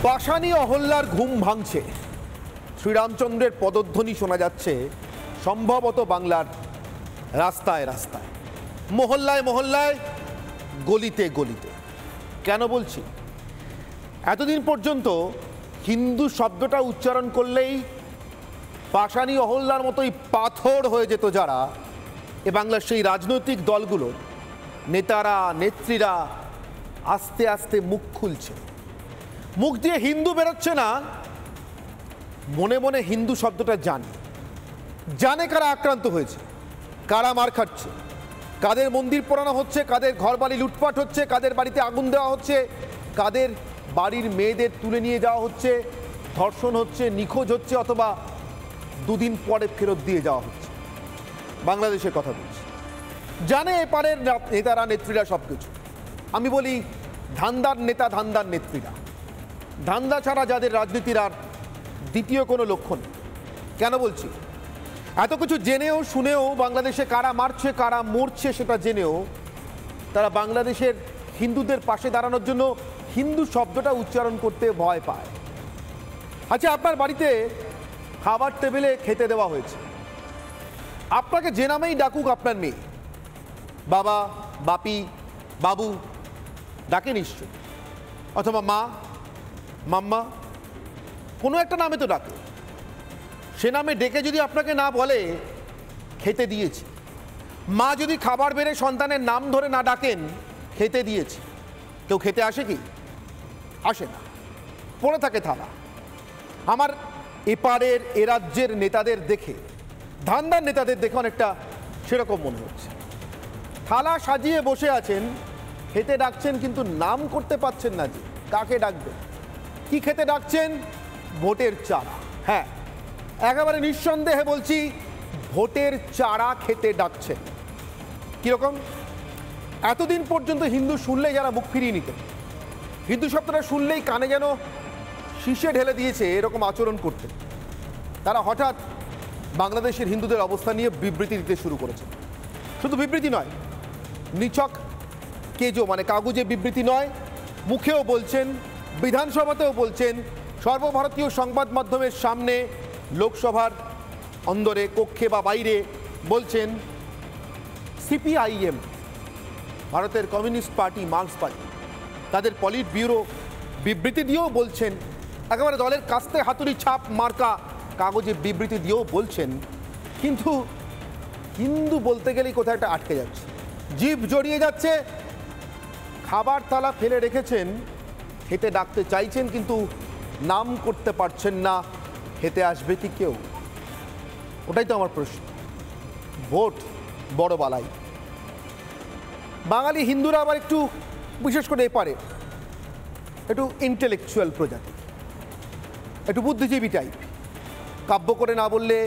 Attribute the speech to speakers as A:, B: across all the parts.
A: পাষাণী অহল্যার ঘুম ভাঙছে, শ্রীরামচন্দ্রের পদধ্বনি শোনা যাচ্ছে সম্ভবত বাংলার রাস্তায় রাস্তায়, মহল্লায় মহল্লায়, গলিতে গলিতে। কেন বলছি? এতদিন পর্যন্ত হিন্দু শব্দটা উচ্চারণ করলেই পাষাণী অহল্যার মতোই পাথর হয়ে যেত যারা, এ বাংলার সেই রাজনৈতিক দলগুলো নেতারা নেত্রীরা আস্তে আস্তে মুখ খুলছে। মুখ দিয়ে হিন্দু বেরোচ্ছে না, মনে মনে হিন্দু শব্দটা জানে কারা আক্রান্ত হয়েছে, কারা মার খাচ্ছে, কাদের মন্দির পোড়ানো হচ্ছে, কাদের ঘরবাড়ি লুটপাট হচ্ছে, কাদের বাড়িতে আগুন দেওয়া হচ্ছে, কাদের বাড়ির মেয়েদের তুলে নিয়ে যাওয়া হচ্ছে, ধর্ষণ হচ্ছে, নিখোঁজ হচ্ছে, অথবা দুদিন পরে ফেরত দিয়ে যাওয়া হচ্ছে। বাংলাদেশের কথা বলছি, জানে এপারের নেতারা নেত্রীরা সব কিছু। আমি বলি ধান্দার নেতা ধান্দার নেত্রীরা, ধান্দা ছাড়া যাদের রাজনীতির আর দ্বিতীয় কোনো লক্ষ্য নেই। কেন বলছি? এত কিছু জেনেও শুনেও, বাংলাদেশে কারা মারছে কারা মরছে সেটা জেনেও, তারা বাংলাদেশের হিন্দুদের পাশে দাঁড়ানোর জন্য হিন্দু শব্দটা উচ্চারণ করতে ভয় পায়। আচ্ছা, আপনার বাড়িতে খাবার টেবিলে খেতে দেওয়া হয়েছে, আপনাকে যে নামেই ডাকুক আপনার মেয়ে, বাবা, বাপি, বাবু ডাকে নিশ্চয়, অথবা মা, মাম্মা, কোনো একটা নামে তো ডাকে। সে নামে ডেকে যদি আপনাকে না বলে খেতে দিয়েছি, মা যদি খাবার বেড়ে সন্তানের নাম ধরে না ডাকেন খেতে দিয়েছি, কেউ খেতে আসে কি? আসে না, পড়ে থাকে থালা। আমার এপারের এ রাজ্যের নেতাদের দেখে, ধান্দার নেতাদের দেখে অনেকটা সেরকম মনে হচ্ছে। থালা সাজিয়ে বসে আছেন, খেতে ডাকছেন, কিন্তু নাম করতে পারছেন না যে কাকে ডাকবেন। কি খেতে ডাকছেন? ভোটের চারা। হ্যাঁ, একেবারে নিঃসন্দেহে বলছি, ভোটের চারা খেতে ডাকছেন। কীরকম? এতদিন পর্যন্ত হিন্দু শুনলেই যারা মুখ ফিরিয়ে নিতেন, হিন্দু শব্দটা শুনলেই কানে যেন শীষে ঢেলে দিয়েছে এরকম আচরণ করতেন, তারা হঠাৎ বাংলাদেশের হিন্দুদের অবস্থা নিয়ে বিবৃতি দিতে শুরু করেছেন। শুধু বিবৃতি নয়, নিছক কেজো মানে কাগজে বিবৃতি নয়, মুখেও বলছেন, বিধানসভাতেও বলছেন, সর্বভারতীয় সংবাদ মাধ্যমের সামনে, লোকসভার অন্দরে কক্ষে বা বাইরে বলছেন। সিপিআইএম, ভারতের কমিউনিস্ট পার্টি, মার্কস পার্টি, তাদের পলিট ব্যুরো বিবৃতি দিয়েও বলছেন, একেবারে দলের কাস্তে হাতুড়ি ছাপ মার্কা কাগজে বিবৃতি দিয়েও বলছেন। কিন্তু হিন্দু বলতে গেলেই কোথাও একটা আটকে যাচ্ছে, জিভ জড়িয়ে যাচ্ছে। খাবার থালা ফেলে রেখেছেন, খেতে ডাকতে চাইছেন, কিন্তু নাম করতে পারছেন না। খেতে আসবে কি কেউ? ওটাই তো আমার প্রশ্ন। ভোট বড় বালাই। বাঙালি হিন্দুরা আবার একটু, বিশেষ করে এপারে, একটু ইন্টেলেকচুয়াল প্রজাতি, একটু বুদ্ধিজীবী টাইপ। কাব্য করে না বললে,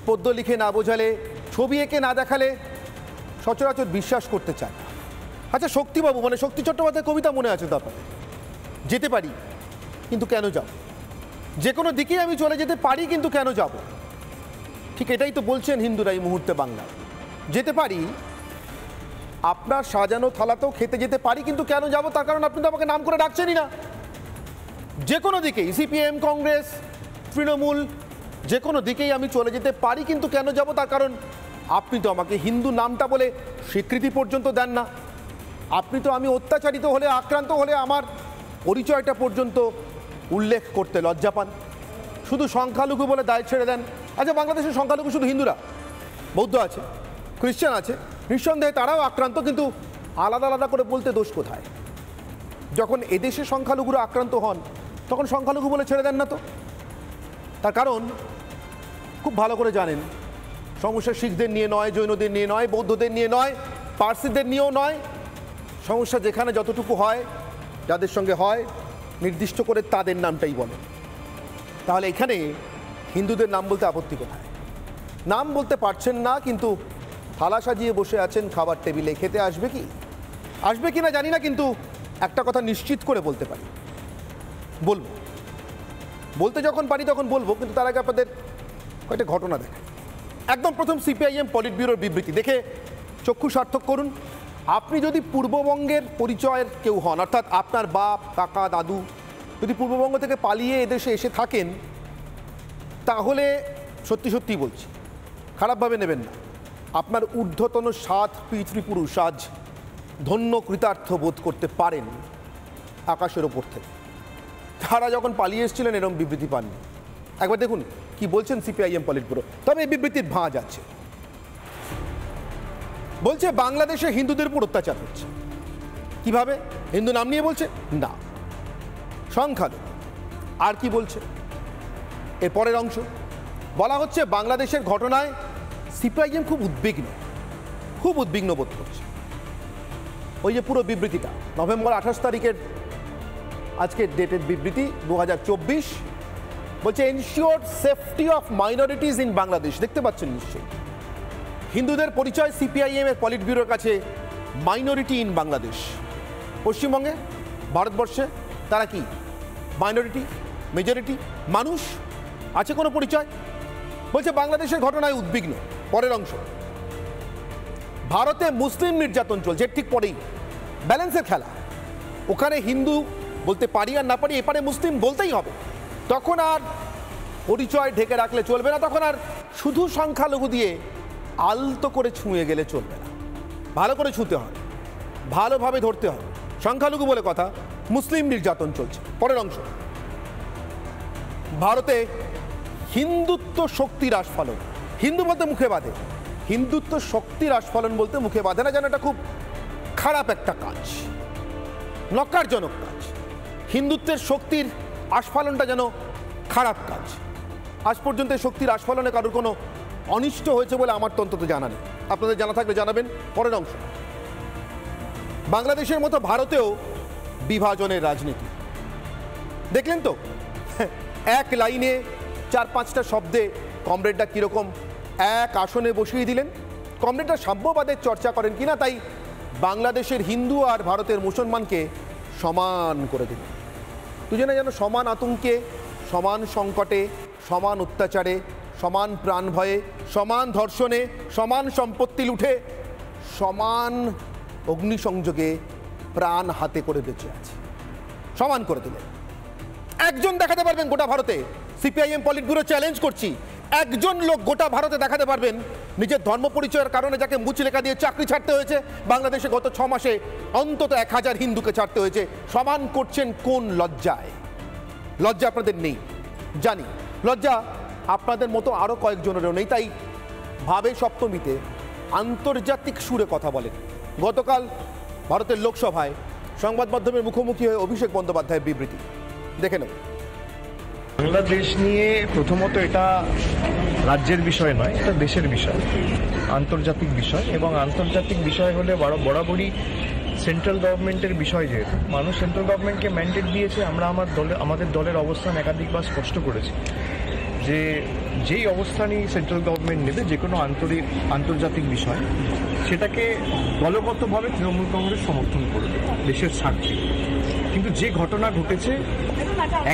A: পদ্য লিখে না বোঝালে, ছবি এঁকে না দেখালে সচরাচর বিশ্বাস করতে চায় না। আচ্ছা, শক্তিবাবু মানে শক্তি চট্টোপাধ্যায় কবিতা মনে আছে তো আপনাদের? যেতে পারি কিন্তু কেন যাব, যে কোনো দিকেই আমি চলে যেতে পারি কিন্তু কেন যাব। ঠিক এটাই তো বলছেন হিন্দুরা এই মুহূর্তে বাংলা। যেতে পারি, আপনার সাজানো থালাতেও খেতে যেতে পারি, কিন্তু কেন যাব? তার কারণ আপনি তো আমাকে নাম করে ডাকছেনই না। যে কোনো দিকেই, সিপিএম, কংগ্রেস, তৃণমূল, যে কোনো দিকেই আমি চলে যেতে পারি, কিন্তু কেন যাব? তার কারণ আপনি তো আমাকে হিন্দু নামটা বলে স্বীকৃতি পর্যন্ত দেন না। আপনি তো আমি অত্যাচারিত হলে, আক্রান্ত হলে আমার পরিচয়টা পর্যন্ত উল্লেখ করতে লজ্জা পান। শুধু সংখ্যালঘু বলে দায় ছেড়ে দেন। আচ্ছা, বাংলাদেশের সংখ্যালঘু শুধু হিন্দুরা? বৌদ্ধ আছে, খ্রিস্টান আছে, নিঃসন্দেহে তারাও আক্রান্ত, কিন্তু আলাদা আলাদা করে বলতে দোষ কোথায়? যখন এদেশে সংখ্যালঘুরা আক্রান্ত হন, তখন সংখ্যালঘু বলে ছেড়ে দেন না তো। তার কারণ খুব ভালো করে জানেন, সমস্যা শিখদের নিয়ে নয়, জৈনদের নিয়ে নয়, বৌদ্ধদের নিয়ে নয়, পার্সিদের নিয়েও নয়। সমস্যা যেখানে যতটুকু হয়, যাদের সঙ্গে হয়, নির্দিষ্ট করে তাদের নামটাই বলে। তাহলে এখানে হিন্দুদের নাম বলতে আপত্তি কোথায়? নাম বলতে পারছেন না, কিন্তু থালা সাজিয়ে বসে আছেন খাবার টেবিলে। খেতে আসবে কি? আসবে কি না জানি না, কিন্তু একটা কথা নিশ্চিত করে বলতে পারি, বলবো। বলতে যখন পারি তখন বলবো, কিন্তু তার আগে আপনাদের কয়েকটা ঘটনা দেখে। একদম প্রথম সিপিআইএম পলিট ব্যুরোর বিবৃতি দেখে চক্ষু সার্থক করুন। আপনি যদি পূর্ববঙ্গের পরিচয়ের কেউ হন, অর্থাৎ আপনার বাপ, কাকা, দাদু যদি পূর্ববঙ্গ থেকে পালিয়ে এদেশে এসে থাকেন তাহলে সত্যি সত্যি বলছি, খারাপভাবে নেবেন না, আপনার ঊর্ধ্বতন 7 পিতৃপুরুষ আজ ধন্য কৃতার্থ বোধ করতে পারেন আকাশের ওপর থেকে। তারা যখন পালিয়ে এসেছিলেন এরকম বিবৃতি পাননি। একবার দেখুন কি বলছেন সিপিআইএম পলিট ব্যুরো। তবে এই বিবৃতির ভাঁজ আছে। বলছে বাংলাদেশে হিন্দুদের উপর অত্যাচার হচ্ছে। কিভাবে? হিন্দু নাম নিয়ে বলছে না, সংখ্যালঘু। আর কি বলছে এর পরের অংশ? বলা হচ্ছে বাংলাদেশের ঘটনায় সিপিআইএম খুব উদ্বিগ্ন বোধ করছে। ওই যে পুরো বিবৃতিটা নভেম্বর 28 তারিখের আজকের ডেটের বিবৃতি 2024, বলছে ensure safety of minorities in Bangladesh. দেখতে পাচ্ছেন নিশ্চয়ই হিন্দুদের পরিচয় সিপিআইএম এর পলিট ব্যুরোর কাছে মাইনরিটি ইন বাংলাদেশ। পশ্চিমবঙ্গে, ভারতবর্ষে তারা কি মাইনরিটি, মেজরিটি, মানুষ? আছে কোনো পরিচয়? বলছে বাংলাদেশের ঘটনায় উদ্বিগ্ন। পরের অংশ, ভারতে মুসলিম নির্যাতন চলছে, ঠিক পরেই ব্যালেন্সের খেলা। ওখানে হিন্দু বলতে পারি আর না পারি, এপারে মুসলিম বলতেই হবে। তখন আর পরিচয় ঢেকে রাখলে চলবে না, তখন আর শুধু সংখ্যালঘু দিয়ে আলতো করে ছুঁয়ে গেলে চলবে না। ভালো করে ছুঁতে হবে, ভালোভাবে ধরতে হবে। সংখ্যালঘু বলে কথা, মুসলিম নির্যাতন চলছে। পরের অংশ, ভারতে হিন্দুত্ব শক্তির আস্ফালন। হিন্দু বলতে মুখে বাঁধে, হিন্দুত্ব শক্তির আস্ফালন বলতে মুখে বাঁধে না, যেন এটা খুব খারাপ একটা কাজ, নকারজনক কাজ। হিন্দুত্বের শক্তির আস্ফালনটা যেন খারাপ কাজ। আজ পর্যন্ত শক্তির আস্ফালনে কারোর কোনো অনিষ্ট হয়েছে বলে আমার তো অন্তত জানা নেই। আপনাদের জানা থাকলে জানাবেন। পরের অংশ, বাংলাদেশের মতো ভারতেও বিভাজনের রাজনীতি। দেখলেন তো, এক লাইনে 4-5টা শব্দে কমরেডরা কীরকম এক আসনে বসিয়ে দিলেন। কমরেডরা সাম্যবাদের চর্চা করেন কিনা, তাই বাংলাদেশের হিন্দু আর ভারতের মুসলমানকে সমান করে দিলেন। দুজনে যেন সমান আতঙ্কে, সমান সংকটে, সমান অত্যাচারে, সমান প্রাণ ভয়ে, সমান ধর্ষণে, সমান সম্পত্তি লুঠে, সমান অগ্নিসংযোগে প্রাণ হাতে করে বেঁচে আছে। সমান করে দিলেন। একজন দেখাতে পারবেন গোটা ভারতে, সিপিআইএম পলিট ব্যুরো চ্যালেঞ্জ করছি, একজন লোক গোটা ভারতে দেখাতে পারবেন নিজের ধর্ম পরিচয়ের কারণে যাকে মুচলেখা দিয়ে চাকরি ছাড়তে হয়েছে, বাংলাদেশে গত 6 মাসে অন্তত 1000 হিন্দুকে ছাড়তে হয়েছে। সমান করছেন কোন লজ্জায়? লজ্জা আপনাদের নেই, জানি। লজ্জা আপনাদের মতো আরও কয়েকজনেরও নেই, তাই ভাবে সপ্তমীতে আন্তর্জাতিক সুরে কথা বলেন। গতকাল ভারতের লোকসভায় সংবাদ মাধ্যমের মুখোমুখি হয়ে অভিষেক বন্দ্যোপাধ্যায়ের বিবৃতি দেখে নেব।
B: বাংলাদেশ নিয়ে প্রথমত এটা রাজ্যের বিষয় নয়, এটা দেশের বিষয়, আন্তর্জাতিক বিষয়। এবং আন্তর্জাতিক বিষয় হলে বরাবরই সেন্ট্রাল গভর্নমেন্টের বিষয়। যেহেতু মানুষ সেন্ট্রাল গভর্নমেন্টকে ম্যান্ডেট দিয়েছে, আমরা আমাদের দলের অবস্থান একাধিকবার স্পষ্ট করেছি যে যেই অবস্থানই সেন্ট্রাল গভর্নমেন্ট নেবে যে কোনো আন্তর্জাতিক বিষয়, সেটাকে দলগতভাবে তৃণমূল কংগ্রেস সমর্থন করবে দেশের স্বার্থে। কিন্তু যে ঘটনা ঘটেছে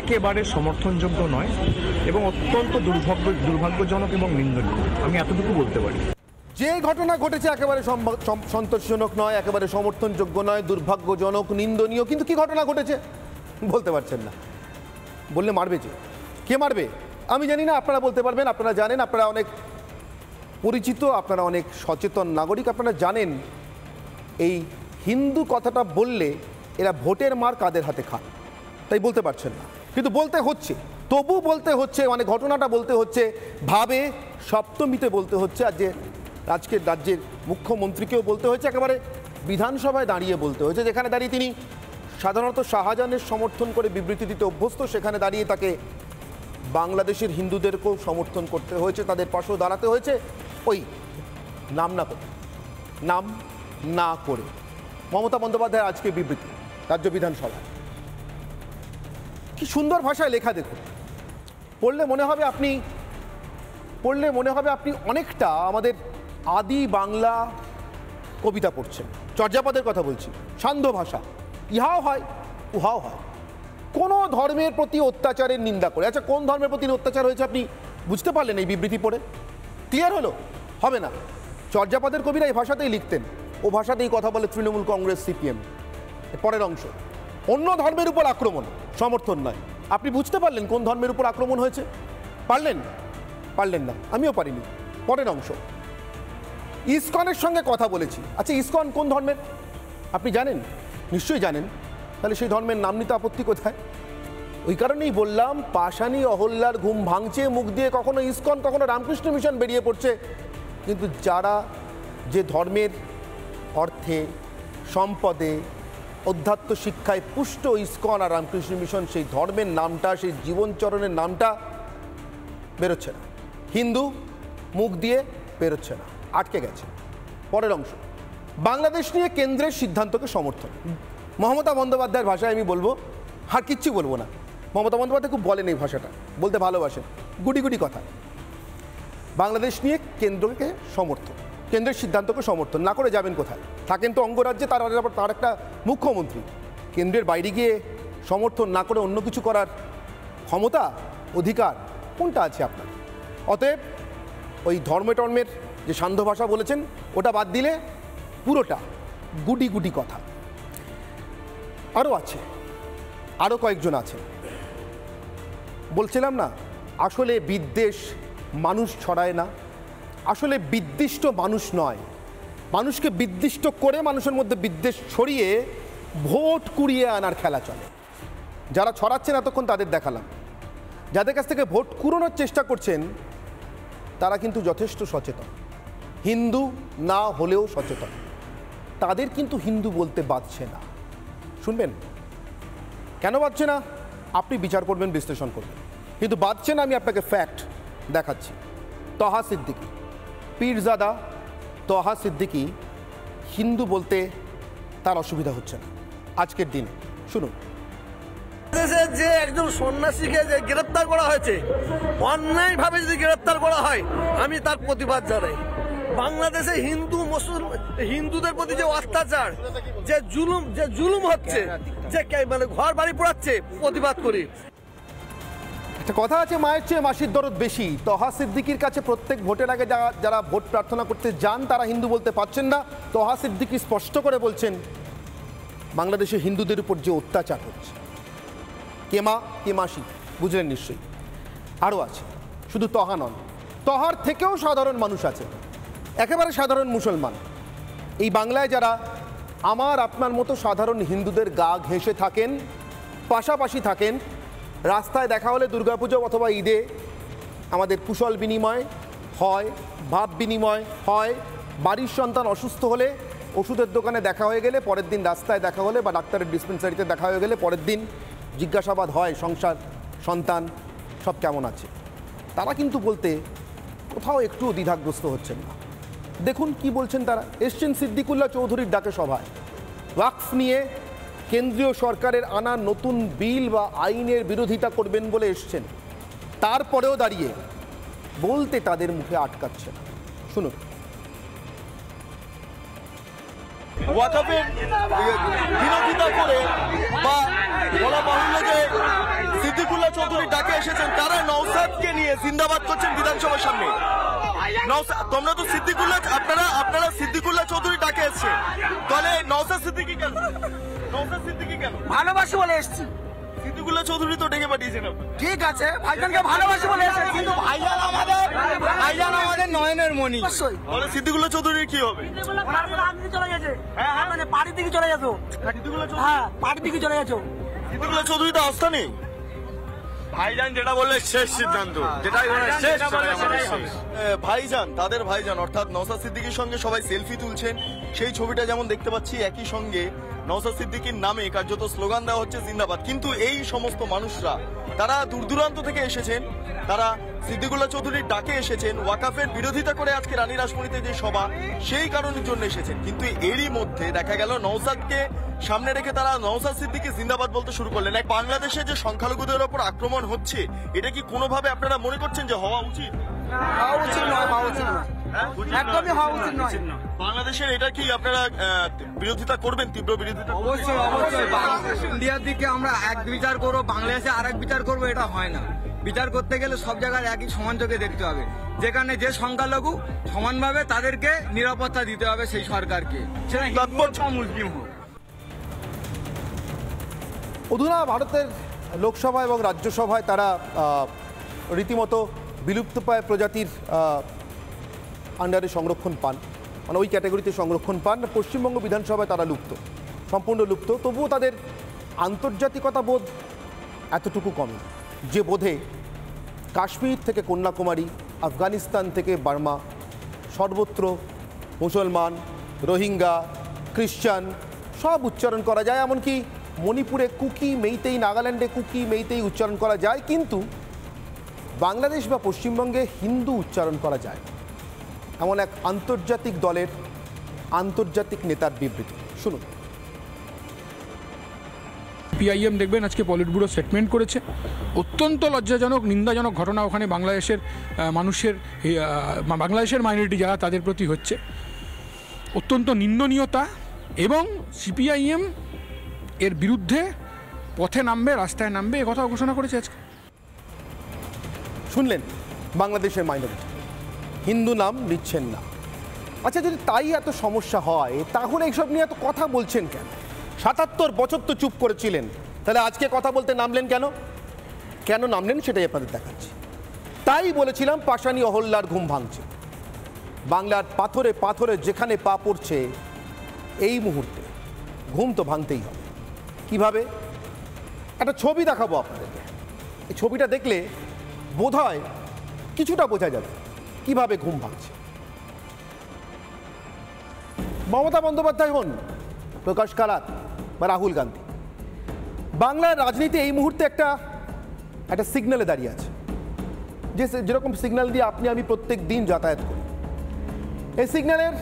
B: একেবারে সমর্থনযোগ্য নয় এবং অত্যন্ত দুর্ভাগ্যজনক এবং নিন্দনীয়, আমি এতটুকু বলতে পারি।
A: যে ঘটনা ঘটেছে একেবারে সন্তোষজনক নয়, একেবারে সমর্থনযোগ্য নয়, দুর্ভাগ্যজনক, নিন্দনীয়। কিন্তু কি ঘটনা ঘটেছে বলতে পারছেন না। বললে মারবে, যে কে মারবে আমি জানি না, আপনারা বলতে পারবেন। আপনারা জানেন, আপনারা অনেক পরিচিত, আপনারা অনেক সচেতন নাগরিক, আপনারা জানেন এই হিন্দু কথাটা বললে এরা ভোটের মার কাদের হাতে খান, তাই বলতে পারছেন না। কিন্তু বলতে হচ্ছে, তবু বলতে হচ্ছে, মানে ঘটনাটা বলতে হচ্ছে, ভাবে সপ্তমীতে বলতে হচ্ছে। আর যে আজকের রাজ্যের মুখ্যমন্ত্রীকেও বলতে হয়েছে, একেবারে বিধানসভায় দাঁড়িয়ে বলতে হয়েছে, যেখানে দাঁড়িয়ে তিনি সাধারণত শাহজাহানের সমর্থন করে বিবৃতি দিতে অভ্যস্ত, সেখানে দাঁড়িয়ে তাকে বাংলাদেশের হিন্দুদেরকেও সমর্থন করতে হয়েছে, তাদের পাশেও দাঁড়াতে হয়েছে। ওই নাম না করে মমতা বন্দ্যোপাধ্যায় আজকে বিবৃতি রাজ্য বিধানসভায়, কি সুন্দর ভাষায় লেখা। দেখুন, পড়লে মনে হবে আপনি অনেকটা আমাদের আদি বাংলা কবিতা পড়ছেন। চর্যাপদের কথা বলছি, সান্ধ্য ভাষা, ইহাও হয় উহাও হয়, কোনো ধর্মের প্রতি অত্যাচারের নিন্দা করে। আচ্ছা, কোন ধর্মের প্রতি অত্যাচার হয়েছে আপনি বুঝতে পারলেন এই বিবৃতি পড়ে? ক্লিয়ার হলো? হবে না। চর্যাপদের কবিরা এই ভাষাতেই লিখতেন, ও ভাষাতেই কথা বলে তৃণমূল কংগ্রেস, সিপিএম। পরের অংশ, অন্য ধর্মের উপর আক্রমণ। সমর্থন নয়। আপনি বুঝতে পারলেন কোন ধর্মের উপর আক্রমণ হয়েছে? পারলেন না, আমিও পারিনি। পরের অংশ, ইসকনের সঙ্গে কথা বলেছি। আচ্ছা, ইসকন কোন ধর্মের আপনি জানেন? নিশ্চয়ই জানেন। তাহলে সেই ধর্মের নাম নিতে আপত্তি কোথায়? ওই কারণেই বললাম, পাষাণী অহল্যার ঘুম ভাঙছে, মুখ দিয়ে কখনো ইসকন কখনো রামকৃষ্ণ মিশন বেরিয়ে পড়ছে। কিন্তু যারা যে ধর্মের অর্থে, সম্পদে, অধ্যাত্ম শিক্ষায় পুষ্ট ইসকন আর রামকৃষ্ণ মিশন, সেই ধর্মের নামটা, সেই জীবনচরণের নামটা বেরোচ্ছে না। হিন্দু মুখ দিয়ে বেরোচ্ছে না, আটকে গেছে। পরের অংশ, বাংলাদেশ নিয়ে কেন্দ্রের সিদ্ধান্তকে সমর্থন। মমতা বন্দ্যোপাধ্যায়ের ভাষায় আমি বলবো, আর কিচ্ছু বলবো না। মমতা বন্দ্যোপাধ্যায় খুব বলেন এই ভাষাটা, বলতে ভালোবাসেন, গুটি গুটি কথা। বাংলাদেশ নিয়ে কেন্দ্রকে সমর্থন, কেন্দ্রের সিদ্ধান্তকে সমর্থন না করে যাবেন কোথায়? থাকেন তো অঙ্গরাজ্যে, তার একটা মুখ্যমন্ত্রী। কেন্দ্রের বাইরে গিয়ে সমর্থন না করে অন্য কিছু করার ক্ষমতা, অধিকার কোনটা আছে আপনার? অতএব ওই ধর্মের যে সান্ধ্য ভাষা বলেছেন ওটা বাদ দিলে পুরোটা গুটি গুটি কথা। আরও আছে, আরও কয়েকজন আছে। বলছিলাম না, আসলে বিদ্বেষ মানুষ ছড়ায় না, আসলে বিদ্বিষ্ট মানুষ নয়, মানুষকে বিদ্বিষ্ট করে মানুষের মধ্যে বিদ্বেষ ছড়িয়ে ভোট কুড়িয়ে আনার খেলা চলে। যারা ছড়াচ্ছেন এতক্ষণ তাদের দেখালাম, যাদের কাছ থেকে ভোট কুড়োনোর চেষ্টা করছেন তারা কিন্তু যথেষ্ট সচেতন, হিন্দু না হলেও সচেতন। তাদের কিন্তু হিন্দু বলতে বাধছে না। শুনবেন কেন বাধছে না? আপনি বিচার করবেন, বিশ্লেষণ করবেন, কিন্তু বাধছে না। আমি আপনাকে ফ্যাক্ট দেখাচ্ছি। তহা সিদ্দিকী, পীরজাদা তহা সিদ্দিকী হিন্দু বলতে তার অসুবিধা হচ্ছে না আজকের দিনে। শুনুন।
C: দেশে যে একজন সন্ন্যাসীকে যে গ্রেপ্তার করা হয়েছে, অন্যায়ভাবে যদি গ্রেপ্তার করা হয়, আমি তার প্রতিবাদ জানাই। বাংলাদেশে হিন্দুদের প্রতি যে অত্যাচার, যে জুলুম হচ্ছে, যে মানে ঘর বাড়ি পোড়াচ্ছে, প্রতিবাদ করি।
A: একটা কথা আছে, মায়ের চেয়ে মাসির দরদ বেশি। তহা সিদ্দিকীর কাছে প্রত্যেক ভোটের আগে যারা ভোট প্রার্থনা করতে যান তারা হিন্দু বলতে পারছেন না। তহা সিদ্দিকী স্পষ্ট করে বলছেন বাংলাদেশে হিন্দুদের উপর যে অত্যাচার হচ্ছে, কে মা কে মাসি, বুঝলেন নিশ্চয়ই। আরও আছে, শুধু তহা নন, তহার থেকেও সাধারণ মানুষ আছে, একেবারে সাধারণ মুসলমান। এই বাংলায় যারা আমার আপনার মতো সাধারণ হিন্দুদের গা ঘেঁষে থাকেন, পাশাপাশি থাকেন, রাস্তায় দেখা হলে দুর্গাপুজো অথবা ঈদে আমাদের কুশল বিনিময় হয়, ভাব বিনিময় হয়, বাড়ির সন্তান অসুস্থ হলে ওষুধের দোকানে দেখা হয়ে গেলে পরের দিন রাস্তায় দেখা হলে বা ডাক্তারের ডিসপেন্সারিতে দেখা হয়ে গেলে পরের দিন জিজ্ঞাসাবাদ হয়, সংসার, সন্তান সব কেমন আছে। তারা কিন্তু বলতে কোথাও একটুও দ্বিধাগ্রস্ত হচ্ছেন না। দেখুন কি বলছেন তারা। এসছেন সিদ্দিকুল্লাহ চৌধুরীর ডাকে সভায়, ওয়াকফ নিয়ে কেন্দ্রীয় সরকারের আনা নতুন বিল বা আইনের বিরোধিতা করবেন বলে এসছেন, তারপরেও দাঁড়িয়ে বলতে তাদের মুখে আটকাচ্ছে না। শুনুন।
D: ওয়াকফের বিরোধিতা করে বা বলা বাহুল্য যে সিদ্দিকুল্লাহ চৌধুরী ডাকে এসেছেন, তারা নওশাদকে নিয়ে জিন্দাবাদ করছেন বিধানসভার সামনে। তোমরা তো আপনারা সিদ্দিকুল্লাহ চৌধুরী ডাকে এসেছে, তাহলে নওশাদ সিদ্দিকী কেন? নওশাদ সিদ্দিকী কেন?
C: ভালোবাসি বলে এসছি।
D: সিদ্দিকুল্লাহ চৌধুরী তো ডেকে পাঠিয়েছেন।
C: ঠিক আছে, ভাইজানকে ভালোবাসি বলে এসেছি, কিন্তু ভাইজান আমাদের নয়নের মণি।
D: তাহলে সিদ্দিকুল্লাহ চৌধুরীর কি হবে?
C: চলে গেছে, মানে পার্টি থেকে চলে গেছো। হ্যাঁ, পার্টি থেকে চলে গেছো।
D: সিদ্দিকুল্লাহ চৌধুরী তো আস্থা নেই।
B: ভাইজান যেটা বললে শেষ সিদ্ধান্ত,
D: ভাইজান, তাদের ভাইজান অর্থাৎ নওশাদ সিদ্দিকীর সঙ্গে সবাই সেলফি তুলছেন। সেই ছবিটা যেমন দেখতে পাচ্ছি, একই সঙ্গে নওশাদ সিদ্দিকীর নামে কার্যত স্লোগান দেওয়া হচ্ছে জিন্দাবাদ। কিন্তু এই সমস্ত মানুষরা তারা দূর দূরান্ত থেকে এসেছেন, তারা সিদ্দিকুল্লাহ চৌধুরীর ডাকে এসেছেন, ওয়াকফের বিরোধিতা করে আজকে রানী রাসমণিতে যে সভা, সেই কারণের জন্য এসেছেন। কিন্তু এরই মধ্যে দেখা গেল নওশাদকে সামনে রেখে তারা নওশাদ সিদ্দিকী জিন্দাবাদ বলতে শুরু করলেন। বাংলাদেশে যে সংখ্যালঘুদের ওপর আক্রমণ হচ্ছে, এটা কি কোনোভাবে আপনারা মনে করছেন যে হওয়া উচিত?
C: একদমই হওয়া উচিত নয়।
D: বাংলাদেশের এটা কি আপনারা বিরোধিতা করবেন, তীব্র বিরোধিতা?
E: অবশ্যই। ইন্ডিয়ার দিকে আমরা এক বিচার করবো, বাংলাদেশে আরেক বিচার করবো, এটা হয় না। বিচার করতে গেলে সব জায়গায় একই সমান চোখে দেখতে হবে। যেখানে যে সংখ্যালঘু সমানভাবে তাদেরকে নিরাপত্তা দিতে হবে সেই সরকারকে, সেটা হিন্দু হোক বা মুসলিম হোক।
A: অধুনা ভারতের লোকসভা এবং রাজ্যসভায় তারা রীতিমতো বিলুপ্তপ্রায় প্রজাতির আন্ডারে সংরক্ষণ পান, মানে ওই ক্যাটাগরিতে সংরক্ষণ পান। পশ্চিমবঙ্গ বিধানসভায় তারা লুপ্ত, সম্পূর্ণ লুপ্ত। তবুও তাদের আন্তর্জাতিকতা বোধ এতটুকু কমে যে বোধে কাশ্মীর থেকে কন্যাকুমারী, আফগানিস্তান থেকে বার্মা, সর্বত্র মুসলমান, রোহিঙ্গা, খ্রিস্টান সব উচ্চারণ করা যায়। এমনকি মণিপুরে কুকি, মেইতেই, নাগাল্যান্ডে কুকি, মেইতেই উচ্চারণ করা যায়, কিন্তু বাংলাদেশ বা পশ্চিমবঙ্গে হিন্দু উচ্চারণ করা যায় না। এমন এক আন্তর্জাতিক দলের আন্তর্জাতিক নেতার বিবৃতি শুনুন।
F: পিআইএম দেখবেন আজকে পলিট ব্যুরো স্টেটমেন্ট করেছে, অত্যন্ত লজ্জাজনক, নিন্দাজনক ঘটনা ওখানে বাংলাদেশের মানুষের, বাংলাদেশের মাইনরিটি যারা তাদের প্রতি হচ্ছে, অত্যন্ত নিন্দনীয়তা। এবং সিপিআইএম এর বিরুদ্ধে পথে নামবে, রাস্তায় নামবে, এ কথা ঘোষণা করেছে আজকে।
A: শুনলেন বাংলাদেশের মাইনরিটি হিন্দু নাম নিচ্ছেন না। আচ্ছা, যদি তাই এত সমস্যা হয় তাহলে এইসব নিয়ে এত কথা বলছেন কেন? ৭৭ বছর তো চুপ করেছিলেন, তাহলে আজকে কথা বলতে নামলেন কেন? কেন নামলেন সেটাই আপনাদের দেখাচ্ছি। তাই বলেছিলাম পাষাণী অহল্যার ঘুম ভাঙছে। বাংলার পাথরে পাথরে যেখানে পা পড়ছে, এই মুহূর্তে ঘুম তো ভাঙতেই হবে। কিভাবে? একটা ছবি দেখাবো আপনাদেরকে। এই ছবিটা দেখলে বোধহয় কিছুটা বোঝা যাবে কিভাবে ঘুম ভাঙছে। মমতা বন্দ্যোপাধ্যায় হন, প্রকাশ কারাত বা রাহুল গান্ধী, বাংলার রাজনীতি এই মুহূর্তে একটা সিগন্যালে দাঁড়িয়ে আছে, যেরকম সিগন্যাল দিয়ে আপনি আমি প্রত্যেক দিন যাতায়াত করি। এই সিগন্যালের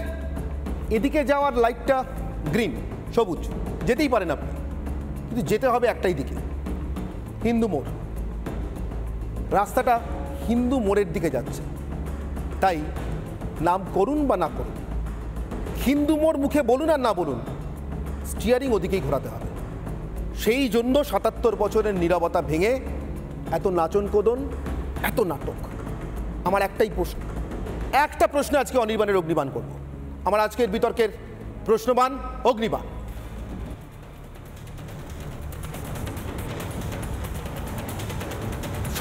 A: এদিকে যাওয়ার লাইটটা গ্রিন, সবুজ, যেতেই পারেন আপনি, কিন্তু যেতে হবে একটাই দিকে, হিন্দু মোড়। রাস্তাটা হিন্দু মোড়ের দিকে যাচ্ছে, তাই নাম করুন বা না করুন, হিন্দু মোড় মুখে বলুন আর না বলুন, স্টিয়ারিং ওদিকেই ঘোরাতে হবে। সেই জন্য ৭৭ বছরের নীরবতা ভেঙে এত নাচন কোদন, এত নাটক। আমার একটাই প্রশ্ন, একটা প্রশ্ন আজকে অনির্বাণের অগ্নিবাণ করব। আমার আজকের বিতর্কের প্রশ্নবাণ অগ্নিবাণ।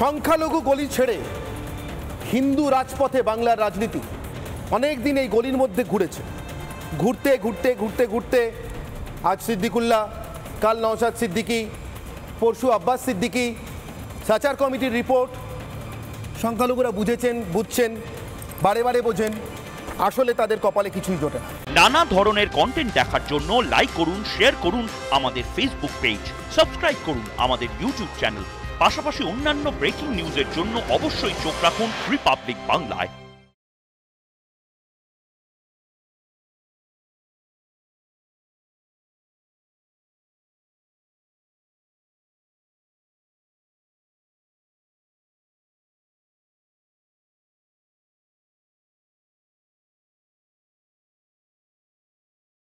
A: সংখ্যালঘু গলি ছেড়ে হিন্দু রাজপথে বাংলার রাজনীতি অনেক দিন এই গলির মধ্যে ঘুরেছে। ঘুরতে ঘুরতে ঘুরতে ঘুরতে আজ সিদ্দিকুল্লাহ, কাল নওশাদ সিদ্দিকী, পরশু আব্বাস সিদ্দিকী, সাচার কমিটির রিপোর্ট। সংখ্যালঘুরা বুঝছেন, বারে বারে বোঝেন, আসলে তাদের কপালে কিছুই জোটে না।
G: নানা ধরনের কন্টেন্ট দেখার জন্য লাইক করুন, শেয়ার করুন আমাদের ফেসবুক পেজ, সাবস্ক্রাইব করুন আমাদের ইউটিউব চ্যানেল। পাশাপাশি অন্যান্য ব্রেকিং নিউজের জন্য অবশ্যই চোখ রাখুন রিপাবলিক বাংলায়।